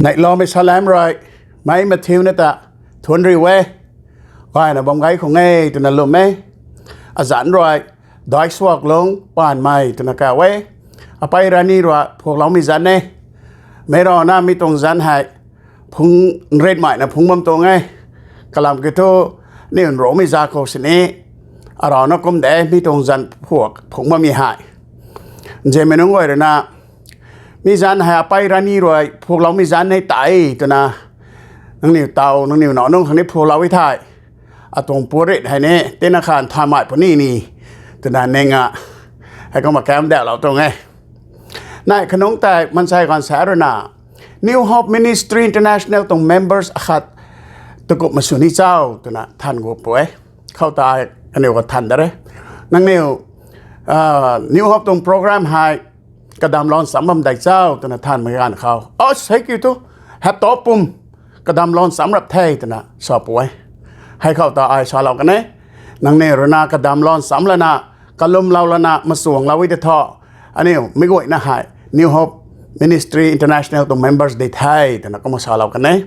Nãy lo mới salam rồi mấy mà thiếu nữa ta thuần rồi quê coi là bóng gái không nghe từ là lùm ấy dẫn rồi Daisok Panmei từ là cả quê bay ra đi rồi thuộc lòng mi dẫn này mấy đó na mi tông dẫn hay phung red mãi là phung bấm tông ấy cả làm cái thô nếu rổ mi ra câu xin ấy ở đó nó cũng để mi tông dẫn thuộc phung bấm mi hại giờ mình nói rồi na mi dẫn hay bay ra đi rồi thuộc lòng mi dẫn này tại từ là năng nhiều tàu năng nhiều nọ năng thằng này thuộc lòng với thai ởตรงปูริให้เนี่ยเต้นอาคารทำใหม่พอนี่นี่ตัวนั้นเองอ่ะให้ก็มาแก้มแดดเราตรงไงนายขนมแต่มันใช่ก่อนสาระนา New Hope Ministry International ตรง members ขัดตะกุบมาสุนิเจ้าตัวนั้นท่านกูป่วยเข้าตายอันเดียวกับท่านได้เลยนั่งNew Hope ตรงโปรแกรมให้กระดำร้อนสำหรับได้เจ้าตัวนั้นท่านเหมือนกันเขาอ๋อใช่กี่ตัวแฮปต์ปุ่มกระดำร้อนสำหรับเทตัวนั้นสอบป่วยให้เข้าตาไอชาเรากันเนี่ยนังเนี่ยรนากระดำร้อนสำละนะกระลมเราละนะมาส่วงเราวิทย์ท่ออันนี้ไม่กวยนะหาย New Hope Ministry International ตัว members ได้ไทยแต่นักก็มาชาเรากันเนี่ย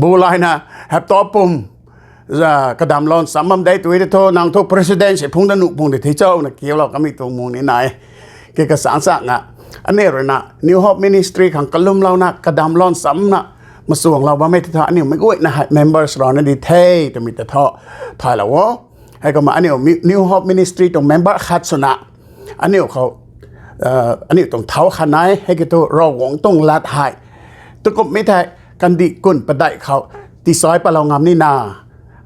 บูไลนะแฮปต์ปุ่มกระดำร้อนสำมันได้ตัววิทย์ท่อนางทุก president เสียพุ่งดนุพุ่งได้ที่เจ้านะเกี่ยวเราก็มีตัวมูลนี้ไหนเกี่ยวกับสังอ่ะอันนี้รนะ New Hope Ministry ของกระลมเรานะกระดำร้อนสำนะมาส่งเราว่าไม่ท่าอันนี้ไม่กวยนะฮะ members เรานั่นดีเท่แต่มีแต่ท่อถ่ายแล้ววะให้ก็มาอันนี้ New Hope Ministry ตรง member ขัดสนะอันนี้เขาอันนี้ตรงเท้าขันไหนให้ก็ตัวรอหวงตรงลาดหายตัวก็ไม่ได้กันดีกุนประได้เขาที่ซอยปลาเรางามนี่นา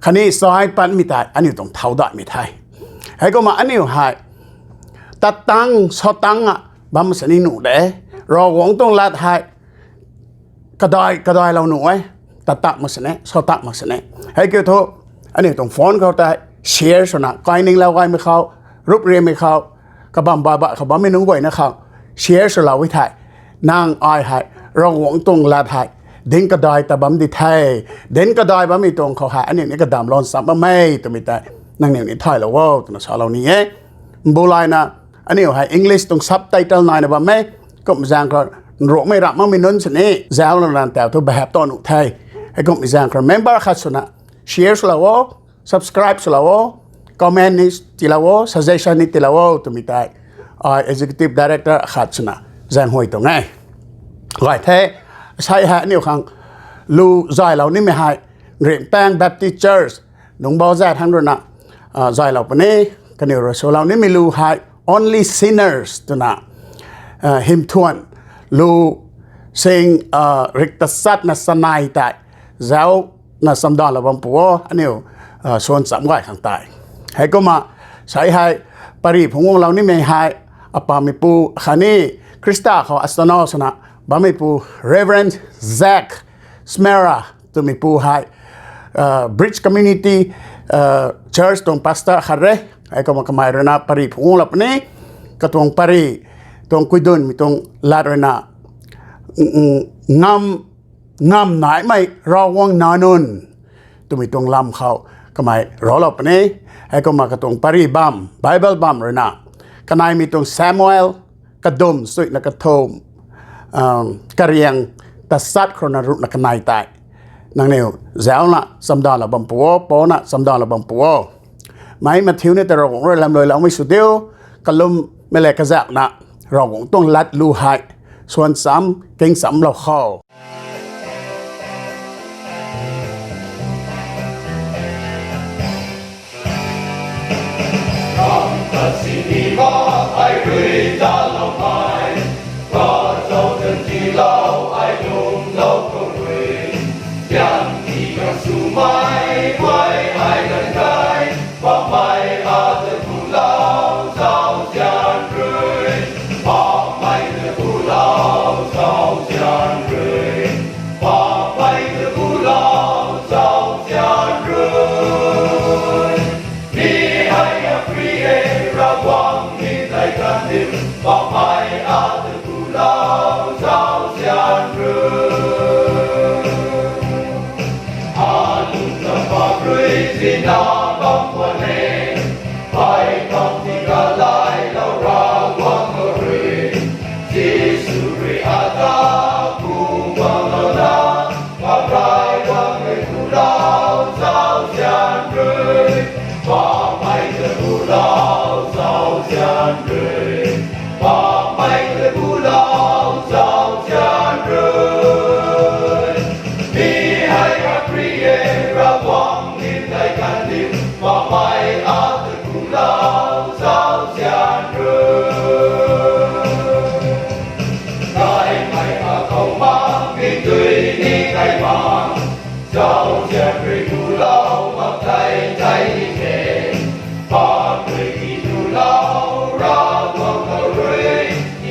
คันนี้ซอยปันไม่ได้อันนี้ตรงเท้าได้ไม่ได้ให้ก็มาอันนี้หายตัดตังชอตังอ่ะบ้ามันสนิหนูเด้รอหวงตรงลาดหายกระดอยเราหนูไว้ตัดมาสนะชอบตัดมาสนะให้เกี่ยวกับอันนี้ต้องฟอนเขาแต่แชร์สนะก้อยนึงแล้วก้อยไม่เขารูปเรียนไม่เขากระบำบะเขาบ้าไม่นุ่งบ่อยนะครับแชร์สเราไว้ถ่ายนางอ้อยถ่ายรองหวงตรงลาถ่ายเด่นกระดอยแต่บ้าไม่ไทยเด่นกระดอยบ้าไม่ตรงเขาหายอันนี้กระดามร้อนซ้ำบ้าไม่ตัวไม่ได้นางเนี่ยนี่ถ่ายแล้วว่าตัวชาวเรานี่โบราณนะอันนี้ให้ English ตรง Subtitle หน่อยนะบ้าไม่ก็มาจางก็รู้ไม่รับมั่งไม่นุ่นสินี่เจ้าเราลันแต่ตัวแบบตอนอุทัยให้ก็มีอย่างครับ member ขัดสนะ share สละวะ subscribe สละวะ comment นี่ติละวะ suggestion นี่ติละวะตัวมีได้executive director ขัดสนะอย่างห่วยตรงไงไหวแท้ใช่ฮะนี่ขังลูใจเรานี่ไม่ให้เรียนแป้ง Baptist Church หนุ่มบ่าวแจ้ทั้งรุ่นน่ะใจเราปนี้กันนี่เราโซเรานี่ไม่รู้ให้ only sinners ตัวน่ะหิมทวนลูเซิงริกตสัตนัสนายแต่เจ้านัสมดอนระบำปัวอันนี้ส่วนสามก้อยข้างใต้ให้ก็มาใช้ให้ปริพงศ์เรานี่ไม่ให้อปามิปูขานี่คริสตาเขาอัสนอสนะบามิปู Reverend Zach Szmara ตัวมิปูให้ Bridge Community Church ตรงพาสเตอร์คาเร่ให้ก็มาขมายเรื่องปริพงศ์เราปนี้ก็ตรงปริตรงคุยดุนมีตรงลาดเรื่องงำไหนไม่รอวังนานุนตัวมีตรงลำเขาก็ไม่รอเราปนี้ให้ก็มากระตรงปารีบัมไบเบิลบัมเลยนะก็นายมีตรงซามูเอลกระดมสุยนักโทมกระเรียงตัดสัตว์โครนารุนักนายตายนางเนี่ยเจ้าน่ะสำดอนละบัมปัวปอน่ะสำดอนละบัมปัวไม่มาทิ้วเนี่ยแต่เราของเราลำเลยเราไม่สุดเดียวกระลุมไม่แลกระแจกนะเราของต้องลัดลูหายส่วนซ้ำเก่งซ้ำเราเข้าบอกไป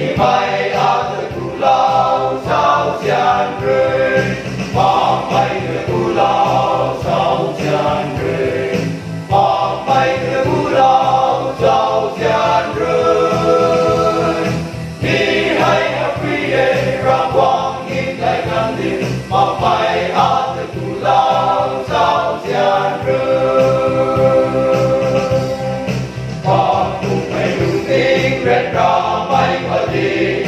rihmei ate kulau sao xian rui, Panmei de kulau sao xian rui, Panmei de kulau sao xian rui. Rihmei a priye Ravguangc in Lai Ngamv, Panmei ate kulau sao xian rui. Red ra mai qua đi,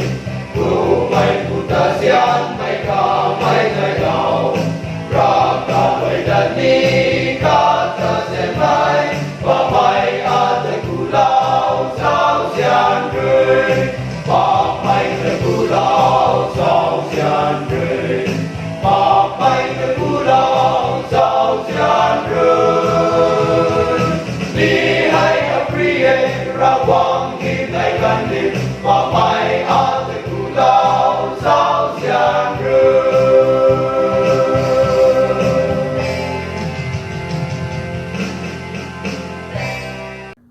tu mai puta xian mai ca mai ngày đầu, ra ca mai đan ni ca ta sẽ mai, và mai a te kulau sao xian rui, và mai te kulau sao xian rui, và mai te kulau sao xian rui. Đi hay a priye ra quang kim Lai Ngamv, và mai a te kulau sao xian rui.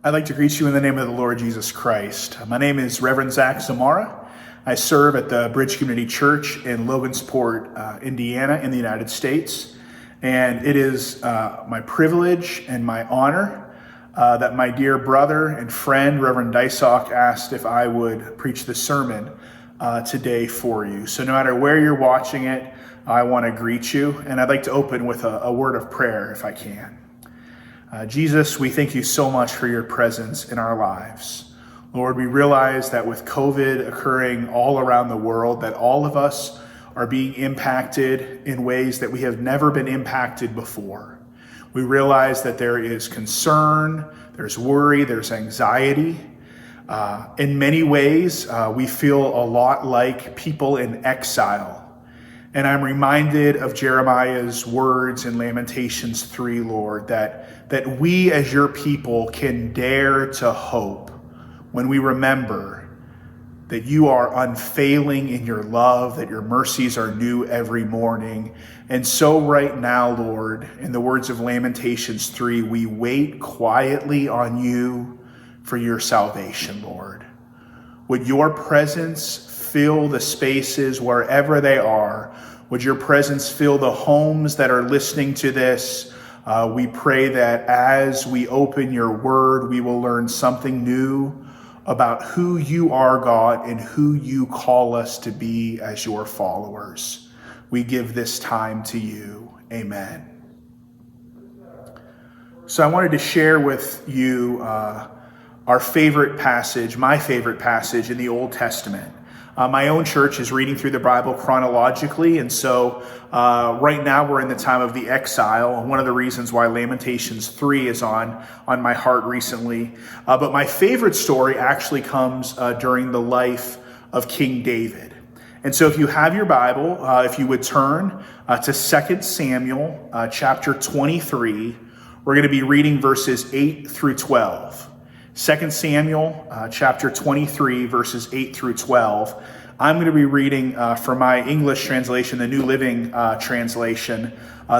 I'd like to greet you in the name of the Lord Jesus Christ. My name is Reverend Szmara. I serve at the Bridge Community Church in Logansport, Indiana, in the United States. And it is my privilege and my honor that my dear brother and friend, Reverend Daisok, asked if I would preach the sermon today for you. So no matter where you're watching it, I want to greet you. And I'd like to open with a word of prayer if I can. Jesus, we thank you so much for your presence in our lives. Lord, we realize that with COVID occurring all around the world, that all of us are being impacted in ways that we have never been impacted before. We realize that there is concern, there's worry, there's anxiety. In many ways, we feel a lot like people in exile. And I'm reminded of Jeremiah's words in Lamentations 3, Lord, that we as your people can dare to hope when we remember that you are unfailing in your love, that your mercies are new every morning. And so right now, Lord, in the words of Lamentations 3, we wait quietly on you for your salvation, Lord. Would your presence fill the spaces wherever they are? Would your presence fill the homes that are listening to this? We pray that as we open your word, we will learn something new about who you are, God, and who you call us to be as your followers. We give this time to you. Amen. So I wanted to share with you our favorite passage, my favorite passage in the Old Testament. My own church is reading through the Bible chronologically, and so right now we're in the time of the exile. One of the reasons why Lamentations 3 is on my heart recently. But my favorite story actually comes during the life of King David. And so if you have your Bible, if you would turn to 2 Samuel chapter 23, we're going to be reading verses 8 through 12. 2 Samuel chapter 23, verses 8 through 12. I'm going to be reading from my English translation, the New Living Translation,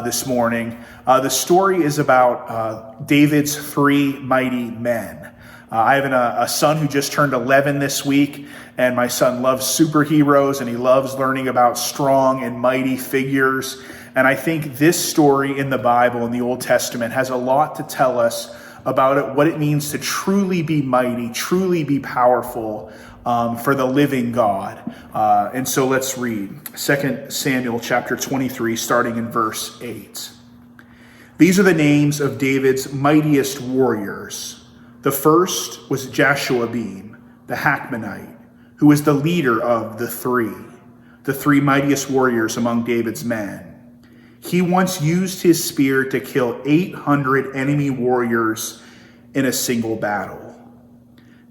this morning. The story is about David's 3 mighty men. I have a son who just turned 11 this week, and my son loves superheroes, and he loves learning about strong and mighty figures. And I think this story in the Bible, in the Old Testament, has a lot to tell us about it, what it means to truly be mighty, truly be powerful for the living God. And so let's read 2 Samuel chapter 23, starting in verse 8. These are the names of David's mightiest warriors. The first was Jashoabim, the Hakmonite, who was the leader of the three mightiest warriors among David's men. He once used his spear to kill 800 enemy warriors in a single battle.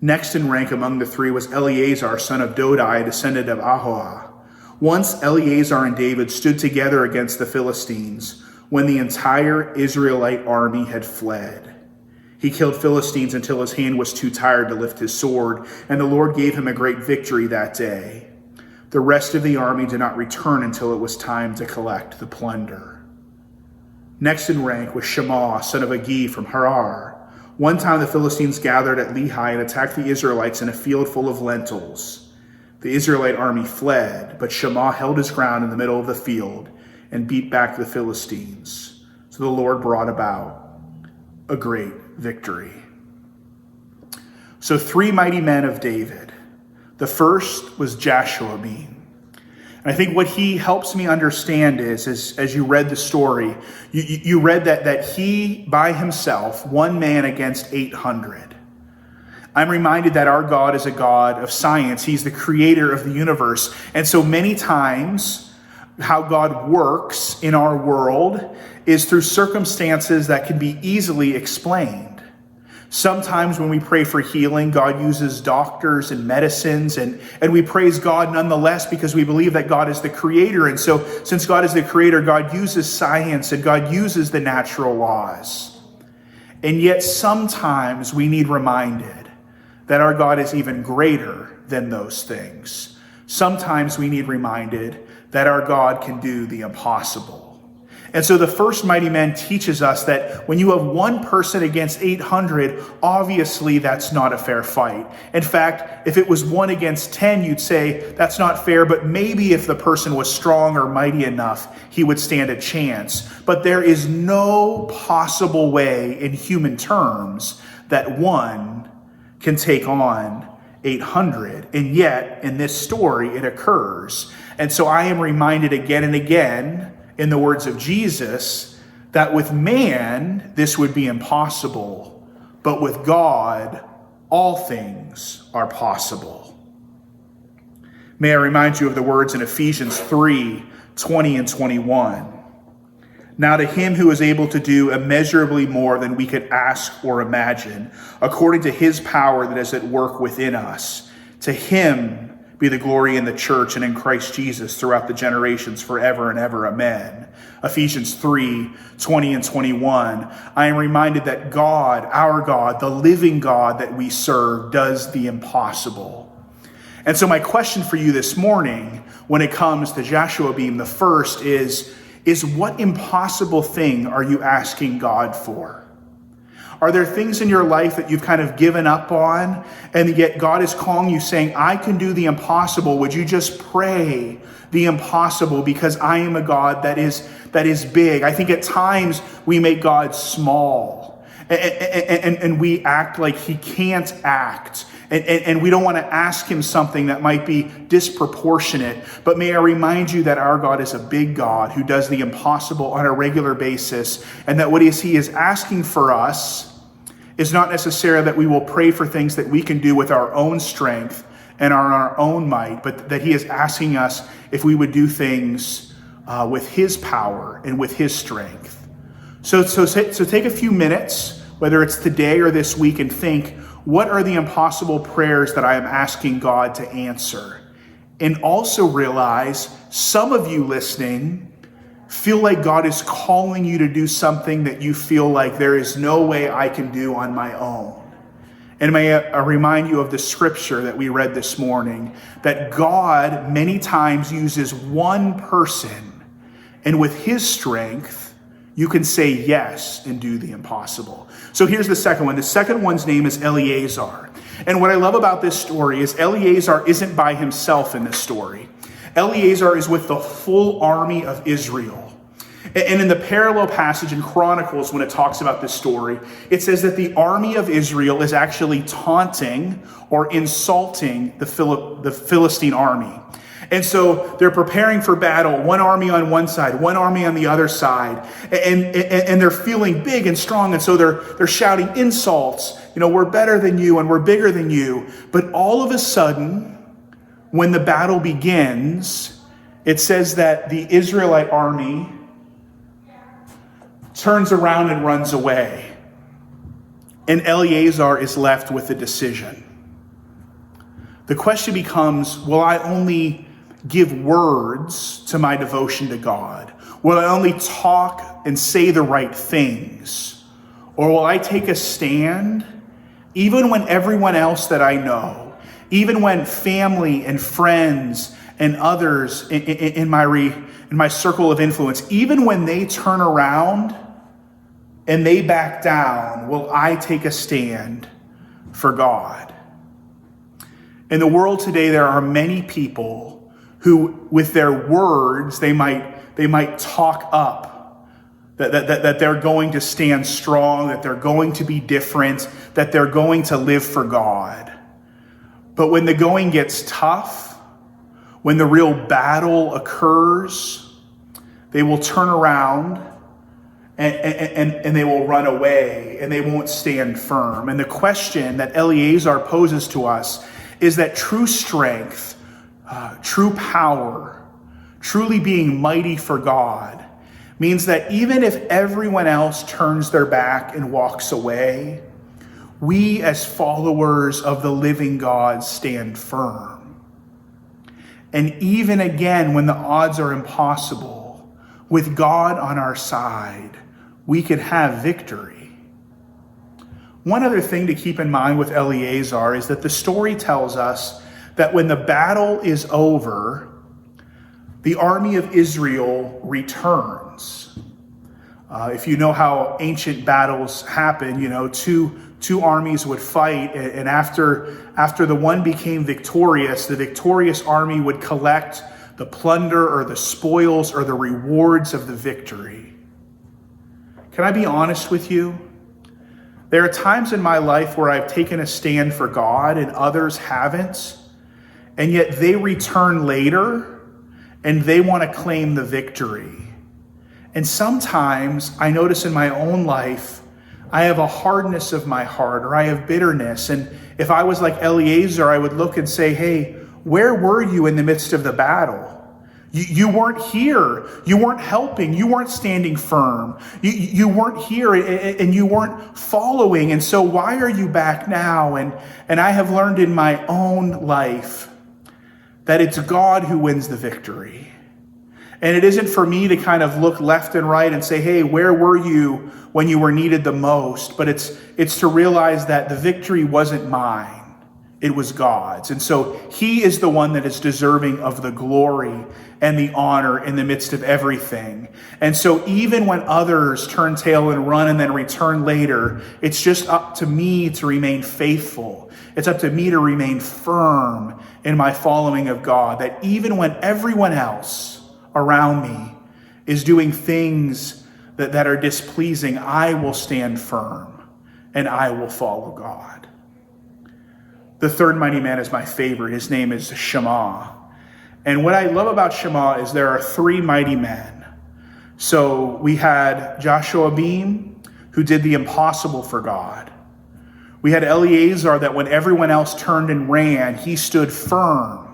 Next in rank among the three was Eleazar, son of Dodai, a descendant of Ahoah. Once Eleazar and David stood together against the Philistines when the entire Israelite army had fled. He killed Philistines until his hand was too tired to lift his sword, and the Lord gave him a great victory that day. The rest of the army did not return until it was time to collect the plunder. Next in rank was Shema, son of Agi from Harar. One time the Philistines gathered at Lehi and attacked the Israelites in a field full of lentils. The Israelite army fled, but Shammah held his ground in the middle of the field and beat back the Philistines. So the Lord brought about a great victory. So 3 mighty men of David. The first was Jashobeam. And I think what he helps me understand is as you read the story, you read that he by himself, one man against 800. I'm reminded that our God is a God of science. He's the creator of the universe. And so many times how God works in our world is through circumstances that can be easily explained. Sometimes when we pray for healing, God uses doctors and medicines, and we praise God nonetheless because we believe that God is the creator. And so since God is the creator, God uses science and God uses the natural laws. And yet sometimes we need reminded that our God is even greater than those things. Sometimes we need reminded that our God can do the impossible. And so the first mighty man teaches us that when you have one person against 800, obviously that's not a fair fight. In fact, if it was 1 against 10, you'd say that's not fair, but maybe if the person was strong or mighty enough, he would stand a chance. But there is no possible way in human terms that one can take on 800. And yet, in this story, it occurs. And so I am reminded again and again, in the words of Jesus, that with man, this would be impossible, but with God, all things are possible. May I remind you of the words in Ephesians 3:20 and 21. Now to him who is able to do immeasurably more than we could ask or imagine, according to his power that is at work within us, to him be the glory in the church and in Christ Jesus throughout the generations forever and ever. Amen. Ephesians 3:20 and 21. I am reminded that God, our God, the living God that we serve, does the impossible. And so my question for you this morning, when it comes to Jashobeam, the first is what impossible thing are you asking God for? Are there things in your life that you've kind of given up on, and yet God is calling you saying, I can do the impossible. Would you just pray the impossible, because I am a God that is big. I think at times we make God small, and we act like he can't act. And we don't want to ask him something that might be disproportionate. But may I remind you that our God is a big God who does the impossible on a regular basis, and that what he is asking for us is not necessarily that we will pray for things that we can do with our own strength and on our own might, but that he is asking us if we would do things with his power and with his strength. So take a few minutes, whether it's today or this week, and think, what are the impossible prayers that I am asking God to answer? And also realize some of you listening feel like God is calling you to do something that you feel like there is no way I can do on my own. And may I remind you of the scripture that we read this morning, that God many times uses one person, and with his strength, you can say yes and do the impossible. So here's the second one. The second one's name is Eleazar. And what I love about this story is Eleazar isn't by himself in this story. Eleazar is with the full army of Israel. And in the parallel passage in Chronicles, when it talks about this story, it says that the army of Israel is actually taunting or insulting the Philistine army. And so they're preparing for battle, one army on one side, one army on the other side, and they're feeling big and strong, and so they're shouting insults, we're better than you and we're bigger than you. But all of a sudden, when the battle begins, it says that the Israelite army turns around and runs away, and Eleazar is left with a decision. The question becomes, will I only give words to my devotion to God? Will I only talk and say the right things? Or will I take a stand even when everyone else that I know, even when family and friends and others in my circle of influence, even when they turn around and they back down, will I take a stand for God? In the world today, there are many people who, with their words, they might talk up that they're going to stand strong, that they're going to be different, that they're going to live for God. But when the going gets tough, when the real battle occurs, they will turn around and they will run away and they won't stand firm. And the question that Eleazar poses to us is that true strength, true power, truly being mighty for God means that even if everyone else turns their back and walks away, we as followers of the living God stand firm. And even again, when the odds are impossible, with God on our side, we can have victory. One other thing to keep in mind with Eleazar is that the story tells us that when the battle is over, the army of Israel returns. If you know how ancient battles happen, two armies would fight, and after the one became victorious, the victorious army would collect the plunder or the spoils or the rewards of the victory. Can I be honest with you? There are times in my life where I've taken a stand for God and others haven't, and yet they return later and they want to claim the victory. And sometimes I notice in my own life, I have a hardness of my heart, or I have bitterness. And if I was like Eleazar, I would look and say, hey, where were you in the midst of the battle? You weren't here. You weren't helping. You weren't standing firm. You weren't here and you weren't following. And so why are you back now? And I have learned in my own life that it's God who wins the victory. And it isn't for me to kind of look left and right and say, hey, where were you when you were needed the most? But it's to realize that the victory wasn't mine. It was God's. And so he is the one that is deserving of the glory and the honor in the midst of everything. And so even when others turn tail and run and then return later, it's just up to me to remain faithful. It's up to me to remain firm in my following of God, that even when everyone else around me is doing things that are displeasing, I will stand firm and I will follow God. The third mighty man is my favorite. His name is Shema. And what I love about Shema is there are three mighty men. So we had Joshua Beam, who did the impossible for God. We had Eleazar, that when everyone else turned and ran, he stood firm.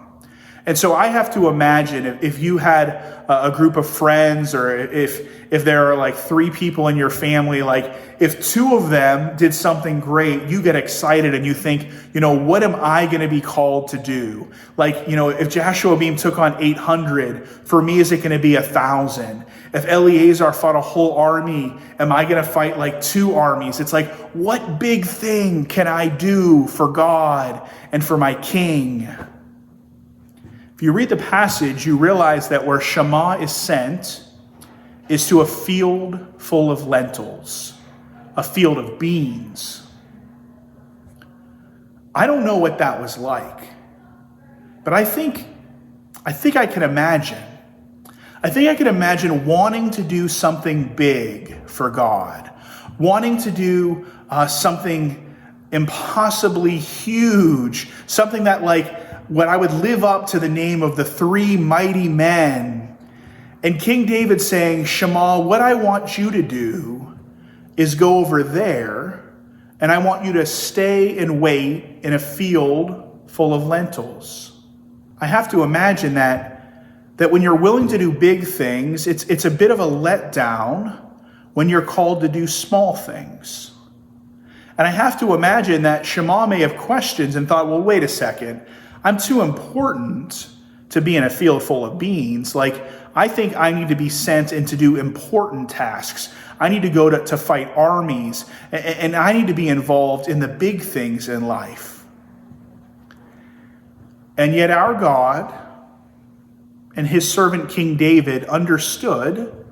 And so I have to imagine if you had a group of friends, or if there are like three people in your family, like if two of them did something great, you get excited and you think, what am I going to be called to do? Like, if Joshua Beam took on 800, for me, is it going to be 1,000? If Eleazar fought a whole army, am I going to fight like 2 armies? It's like, what big thing can I do for God and for my king? If you read the passage, you realize that where Shema is sent is to a field full of lentils, a field of beans. I don't know what that was like, but I think I can imagine. I think I can imagine wanting to do something big for God, wanting to do something impossibly huge, something that when I would live up to the name of the three mighty men. And King David saying, Shema, what I want you to do is go over there, and I want you to stay and wait in a field full of lentils. I have to imagine that when you're willing to do big things, it's a bit of a letdown when you're called to do small things. And I have to imagine that Shema may have questions and thought, well, wait a second. I'm too important to be in a field full of beans. I think I need to be sent and to do important tasks. I need to go to fight armies, and I need to be involved in the big things in life. And yet our God and his servant King David understood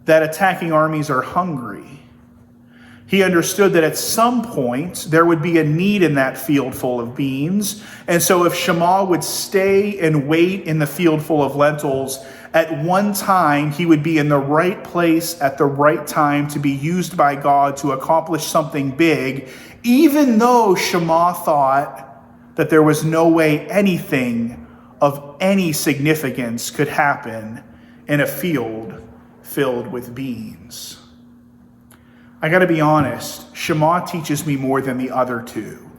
that attacking armies are hungry. He understood that at some point there would be a need in that field full of beans. And so if Shema would stay and wait in the field full of lentils, at one time he would be in the right place at the right time to be used by God to accomplish something big, even though Shema thought that there was no way anything of any significance could happen in a field filled with beans. I got to be honest, Shema teaches me more than the other two.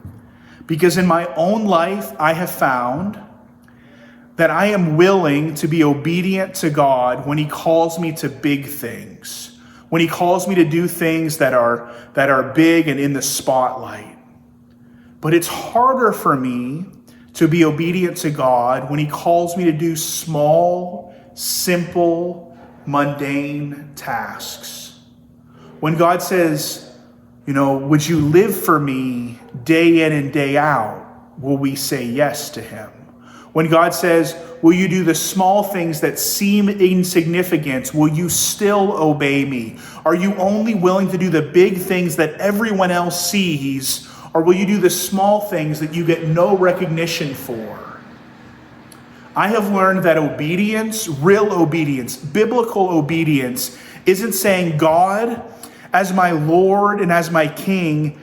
Because in my own life, I have found that I am willing to be obedient to God when he calls me to big things, when he calls me to do things that are big and in the spotlight. But it's harder for me to be obedient to God when he calls me to do small, simple, mundane tasks. When God says, would you live for me day in and day out, will we say yes to him? When God says, will you do the small things that seem insignificant, will you still obey me? Are you only willing to do the big things that everyone else sees, or will you do the small things that you get no recognition for? I have learned that obedience, real obedience, biblical obedience, isn't saying, God, as my Lord and as my King,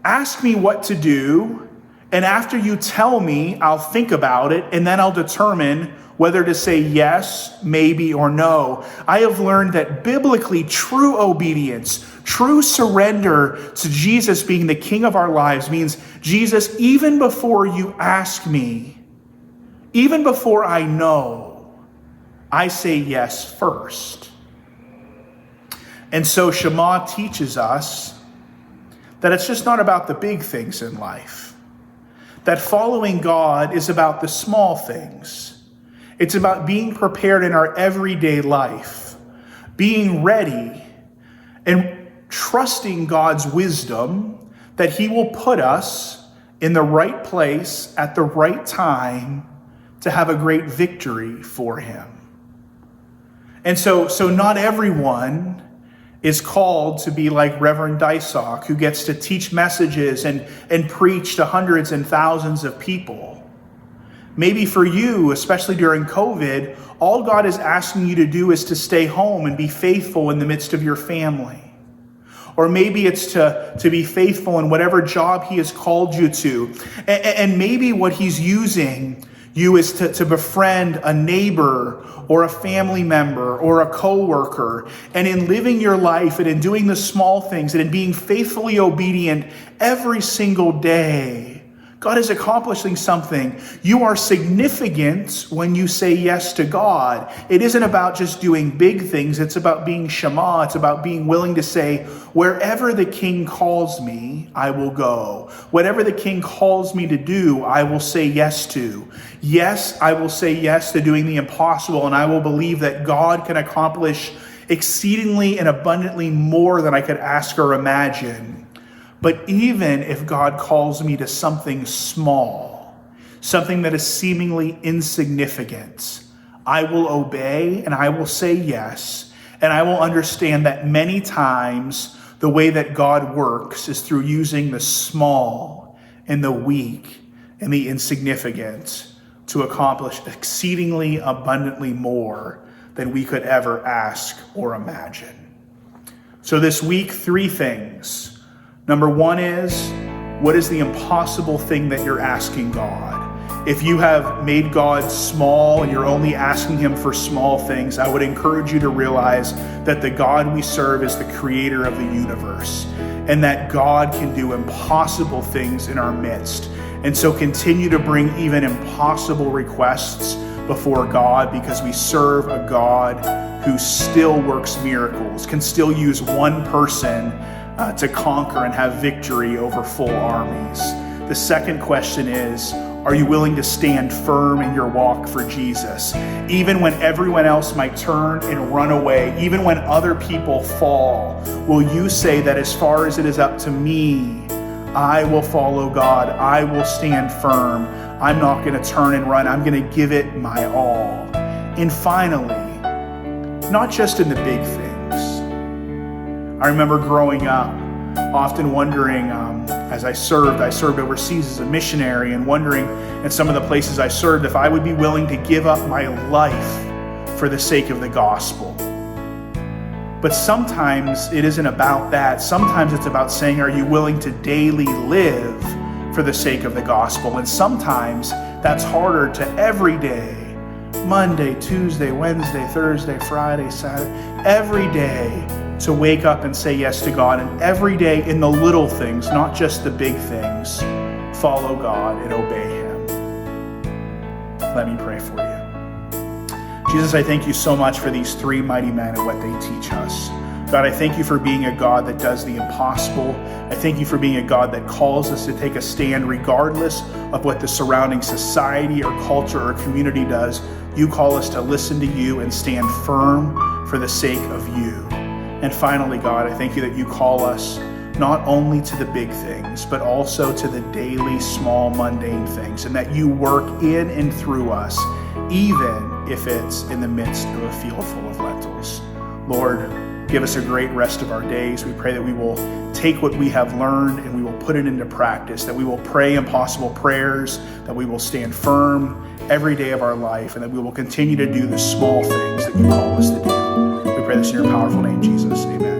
ask me what to do, and after you tell me, I'll think about it, and then I'll determine whether to say yes, maybe, or no. I have learned that biblically, true obedience, true surrender to Jesus being the King of our lives means, Jesus, even before you ask me, even before I know, I say yes first. And so Shema teaches us that it's just not about the big things in life. That following God is about the small things. It's about being prepared in our everyday life, being ready, and trusting God's wisdom that he will put us in the right place at the right time to have a great victory for him. And so not everyone is called to be like Reverend Daisok, who gets to teach messages and preach to hundreds and thousands of people. Maybe for you, especially during COVID, all God is asking you to do is to stay home and be faithful in the midst of your family. Or maybe it's to be faithful in whatever job he has called you to. And maybe what he's using you is to befriend a neighbor or a family member or a coworker. And in living your life and in doing the small things and in being faithfully obedient every single day, God is accomplishing something. You are significant when you say yes to God. It isn't about just doing big things. It's about being Shema. It's about being willing to say, wherever the King calls me, I will go. Whatever the King calls me to do, I will say yes to. Yes, I will say yes to doing the impossible, and I will believe that God can accomplish exceedingly and abundantly more than I could ask or imagine. But even if God calls me to something small, something that is seemingly insignificant, I will obey and I will say yes. And I will understand that many times the way that God works is through using the small and the weak and the insignificant to accomplish exceedingly abundantly more than we could ever ask or imagine. So this week, 3 things. Number 1 is, what is the impossible thing that you're asking God? If you have made God small and you're only asking him for small things, I would encourage you to realize that the God we serve is the creator of the universe, and that God can do impossible things in our midst. And so continue to bring even impossible requests before God, because we serve a God who still works miracles, can still use one person to conquer and have victory over full armies. The second question is, are you willing to stand firm in your walk for Jesus? Even when everyone else might turn and run away, even when other people fall, will you say that as far as it is up to me, I will follow God, I will stand firm, I'm not going to turn and run, I'm going to give it my all. And finally, not just in the big things. I remember growing up, often wondering, as I served overseas as a missionary, and wondering in some of the places I served if I would be willing to give up my life for the sake of the gospel. But sometimes it isn't about that. Sometimes it's about saying, are you willing to daily live for the sake of the gospel? And sometimes that's harder to every day, Monday, Tuesday, Wednesday, Thursday, Friday, Saturday, every day to wake up and say yes to God, and every day in the little things, not just the big things, follow God and obey Him. Let me pray for you. Jesus, I thank you so much for these three mighty men and what they teach us. God, I thank you for being a God that does the impossible. I thank you for being a God that calls us to take a stand regardless of what the surrounding society or culture or community does. You call us to listen to you and stand firm for the sake of you. And finally, God, I thank you that you call us not only to the big things, but also to the daily, small, mundane things, and that you work in and through us, even if it's in the midst of a field full of lentils. Lord, give us a great rest of our days. We pray that we will take what we have learned and we will put it into practice, that we will pray impossible prayers, that we will stand firm every day of our life, and that we will continue to do the small things that you call us to do. We pray this in your powerful name, Jesus. Amen.